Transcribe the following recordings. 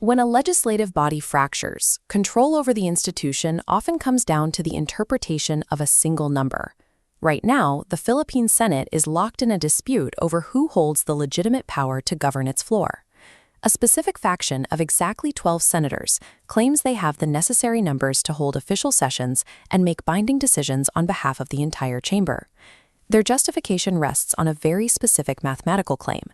When a legislative body fractures, control over the institution often comes down to the interpretation of a single number. Right now, the Philippine Senate is locked in a dispute over who holds the legitimate power to govern its floor. A specific faction of exactly 12 senators claims they have the necessary numbers to hold official sessions and make binding decisions on behalf of the entire chamber. Their justification rests on a very specific mathematical claim.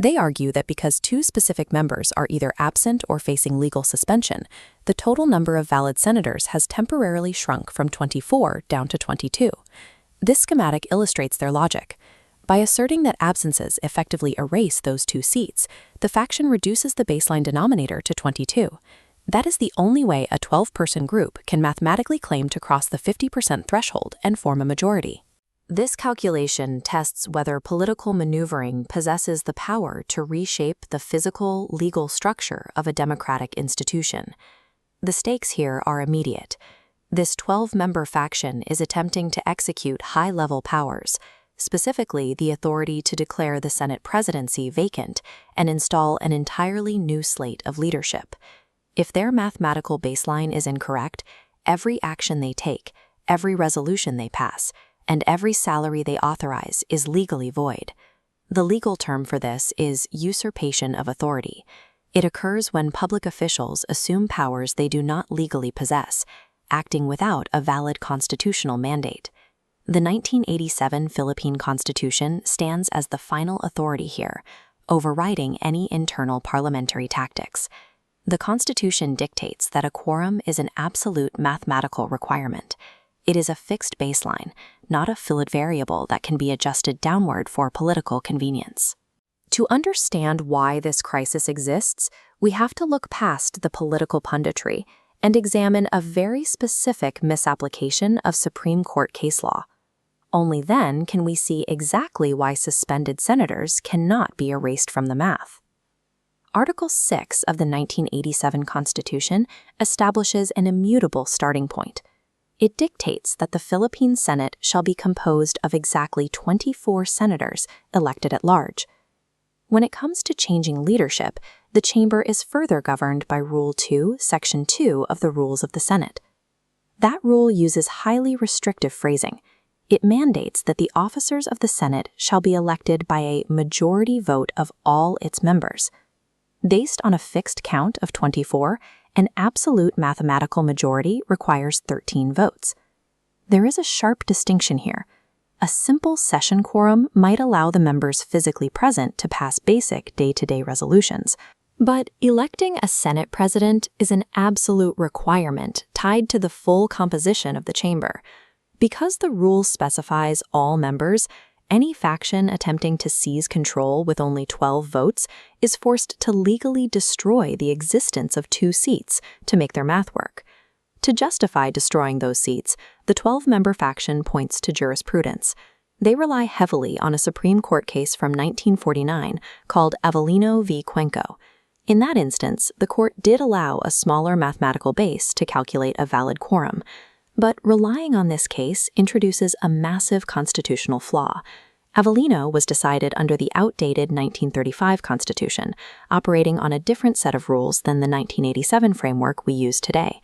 They argue that because two specific members are either absent or facing legal suspension, the total number of valid senators has temporarily shrunk from 24 down to 22. This schematic illustrates their logic. By asserting that absences effectively erase those two seats, the faction reduces the baseline denominator to 22. That is the only way a 12-person group can mathematically claim to cross the 50% threshold and form a majority. This calculation tests whether political maneuvering possesses the power to reshape the physical, legal structure of a democratic institution. The stakes here are immediate. This 12-member faction is attempting to execute high-level powers, specifically the authority to declare the Senate presidency vacant and install an entirely new slate of leadership. If their mathematical baseline is incorrect, every action they take, every resolution they pass, and every salary they authorize is legally void. The legal term for this is usurpation of authority. It occurs when public officials assume powers they do not legally possess, acting without a valid constitutional mandate. The 1987 Philippine Constitution stands as the final authority here, overriding any internal parliamentary tactics. The Constitution dictates that a quorum is an absolute mathematical requirement. It is a fixed baseline, not a fluid variable that can be adjusted downward for political convenience. To understand why this crisis exists, we have to look past the political punditry and examine a very specific misapplication of Supreme Court case law. Only then can we see exactly why suspended senators cannot be erased from the math. Article 6 of the 1987 Constitution establishes an immutable starting point. It dictates that the Philippine Senate shall be composed of exactly 24 senators elected at large. When it comes to changing leadership, the chamber is further governed by Rule 2, Section 2 of the Rules of the Senate. That rule uses highly restrictive phrasing. It mandates that the officers of the Senate shall be elected by a majority vote of all its members. Based on a fixed count of 24, an absolute mathematical majority requires 13 votes. There is a sharp distinction here. A simple session quorum might allow the members physically present to pass basic day-to-day resolutions. But electing a Senate president is an absolute requirement tied to the full composition of the chamber. Because the rule specifies all members, any faction attempting to seize control with only 12 votes is forced to legally destroy the existence of 2 seats to make their math work. To justify destroying those seats, the 12-member faction points to jurisprudence. They rely heavily on a Supreme Court case from 1949 called Avellino v. Cuenco. In that instance, the court did allow a smaller mathematical base to calculate a valid quorum, but relying on this case introduces a massive constitutional flaw. Avellino was decided under the outdated 1935 Constitution, operating on a different set of rules than the 1987 framework we use today.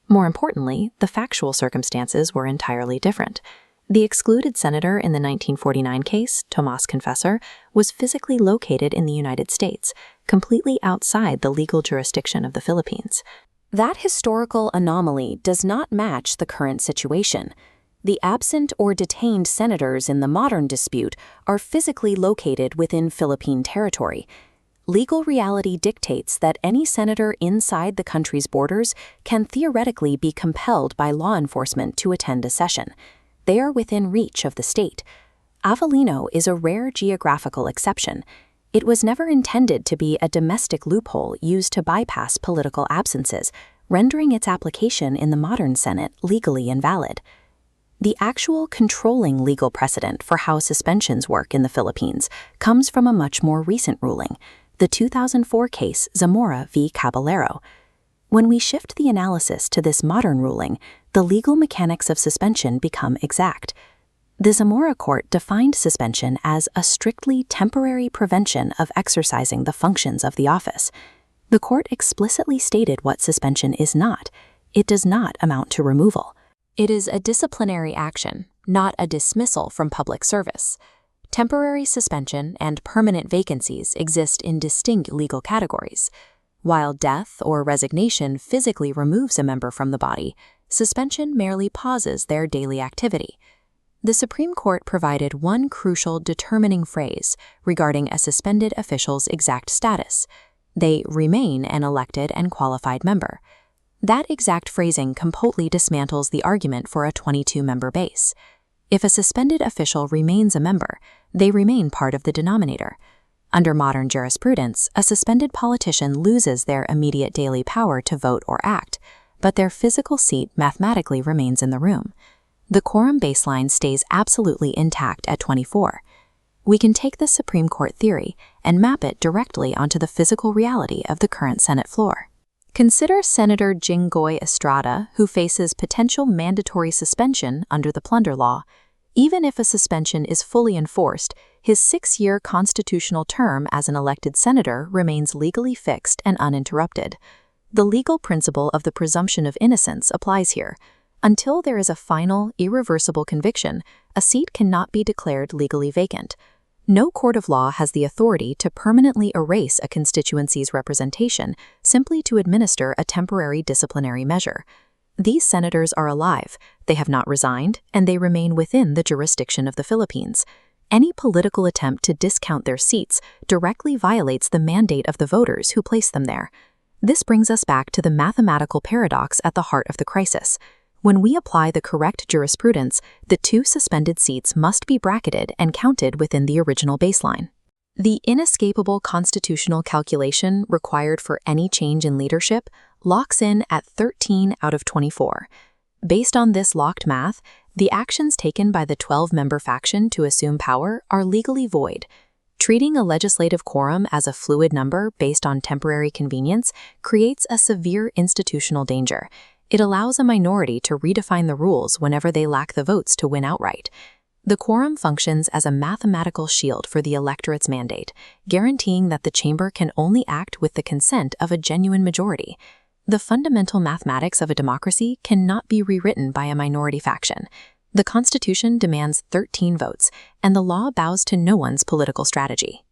More importantly, the factual circumstances were entirely different. The excluded senator in the 1949 case, Tomas Confessor, was physically located in the United States, completely outside the legal jurisdiction of the Philippines. That historical anomaly does not match the current situation. The absent or detained senators in the modern dispute are physically located within Philippine territory. Legal reality dictates that any senator inside the country's borders can theoretically be compelled by law enforcement to attend a session. They are within reach of the state. Avellino is a rare geographical exception. It was never intended to be a domestic loophole used to bypass political absences, rendering its application in the modern Senate legally invalid. The actual controlling legal precedent for how suspensions work in the Philippines comes from a much more recent ruling, the 2004 case Zamora v. Caballero. When we shift the analysis to this modern ruling, the legal mechanics of suspension become exact. The Zamora court defined suspension as a strictly temporary prevention of exercising the functions of the office. The court explicitly stated what suspension is not. It does not amount to removal. It is a disciplinary action, not a dismissal from public service. Temporary suspension and permanent vacancies exist in distinct legal categories. While death or resignation physically removes a member from the body, suspension merely pauses their daily activity. The Supreme Court provided one crucial determining phrase regarding a suspended official's exact status. They remain an elected and qualified member. That exact phrasing completely dismantles the argument for a 22-member base. If a suspended official remains a member, they remain part of the denominator. Under modern jurisprudence, a suspended politician loses their immediate daily power to vote or act, but their physical seat mathematically remains in the room. The quorum baseline stays absolutely intact at 24. We can take the Supreme Court theory and map it directly onto the physical reality of the current Senate floor. Consider Senator Jinggoy Estrada, who faces potential mandatory suspension under the plunder law. Even if a suspension is fully enforced, his 6-year constitutional term as an elected senator remains legally fixed and uninterrupted. The legal principle of the presumption of innocence applies here. Until there is a final, irreversible conviction, a seat cannot be declared legally vacant. No court of law has the authority to permanently erase a constituency's representation simply to administer a temporary disciplinary measure. These senators are alive, they have not resigned, and they remain within the jurisdiction of the Philippines. Any political attempt to discount their seats directly violates the mandate of the voters who placed them there. This brings us back to the mathematical paradox at the heart of the crisis. When we apply the correct jurisprudence, the 2 suspended seats must be bracketed and counted within the original baseline. The inescapable constitutional calculation required for any change in leadership locks in at 13 out of 24. Based on this locked math, the actions taken by the 12-member faction to assume power are legally void. Treating a legislative quorum as a fluid number based on temporary convenience creates a severe institutional danger. It allows a minority to redefine the rules whenever they lack the votes to win outright. The quorum functions as a mathematical shield for the electorate's mandate, guaranteeing that the chamber can only act with the consent of a genuine majority. The fundamental mathematics of a democracy cannot be rewritten by a minority faction. The Constitution demands 13 votes, and the law bows to no one's political strategy.